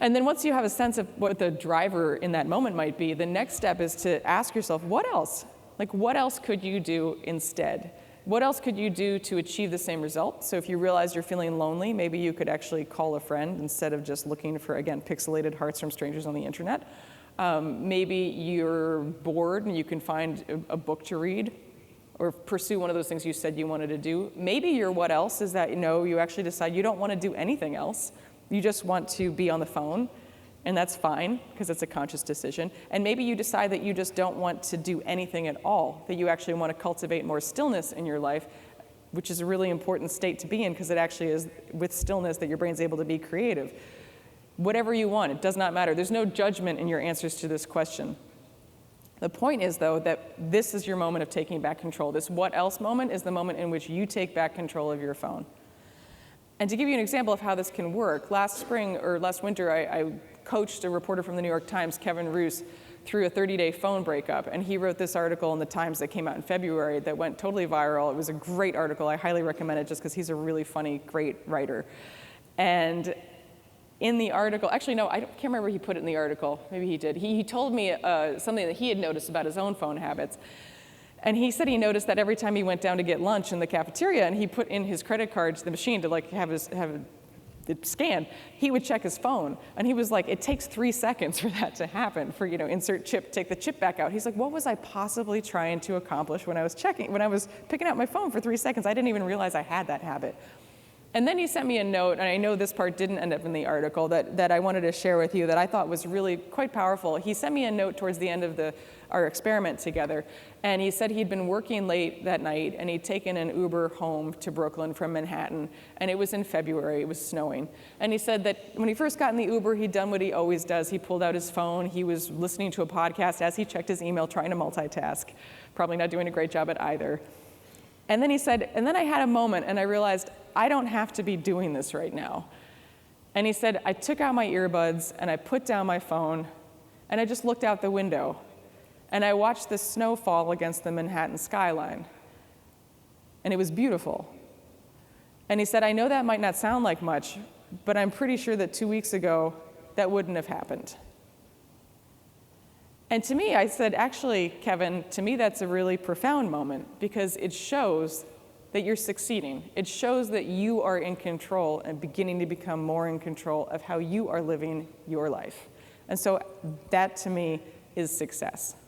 And then once you have a sense of what the driver in that moment might be, the next step is to ask yourself, what else? Like, what else could you do instead? What else could you do to achieve the same result? So if you realize you're feeling lonely, maybe you could actually call a friend instead of just looking for, again, pixelated hearts from strangers on the internet. Maybe you're bored and you can find a book to read or pursue one of those things you said you wanted to do. Maybe your what else is that, you actually decide you don't want to do anything else. You just want to be on the phone, and that's fine because it's a conscious decision. And maybe you decide that you just don't want to do anything at all, that you actually want to cultivate more stillness in your life, which is a really important state to be in because it actually is with stillness that your brain's able to be creative. Whatever you want, it does not matter. There's no judgment in your answers to this question. The point is, though, that this is your moment of taking back control. This what else moment is the moment in which you take back control of your phone. And to give you an example of how this can work, last winter, I coached a reporter from the New York Times, Kevin Roos, through a 30-day phone breakup. And he wrote this article in the Times that came out in February that went totally viral. It was a great article. I highly recommend it just because he's a really funny, great writer. And in the article, actually, no, I can't remember if he put it in the article. Maybe he did. He told me something that he had noticed about his own phone habits. And he said he noticed that every time he went down to get lunch in the cafeteria and he put in his credit card to the machine to have it scanned, he would check his phone. And he was like, it takes 3 seconds for that to happen, for, insert chip, take the chip back out. He's like, what was I possibly trying to accomplish when I was picking out my phone for 3 seconds? I didn't even realize I had that habit. And then he sent me a note, and I know this part didn't end up in the article, that I wanted to share with you that I thought was really quite powerful. He sent me a note towards the end of our experiment together, and he said he'd been working late that night, and he'd taken an Uber home to Brooklyn from Manhattan, and it was in February, it was snowing. And he said that when he first got in the Uber, he'd done what he always does. He pulled out his phone, he was listening to a podcast as he checked his email, trying to multitask, probably not doing a great job at either. And then he said, and then I had a moment, and I realized, I don't have to be doing this right now. And he said, I took out my earbuds, and I put down my phone, and I just looked out the window. And I watched the snow fall against the Manhattan skyline. And it was beautiful. And he said, I know that might not sound like much, but I'm pretty sure that 2 weeks ago, that wouldn't have happened. And to me, I said, actually, Kevin, to me that's a really profound moment because it shows that you're succeeding. It shows that you are in control and beginning to become more in control of how you are living your life. And so that, to me, is success.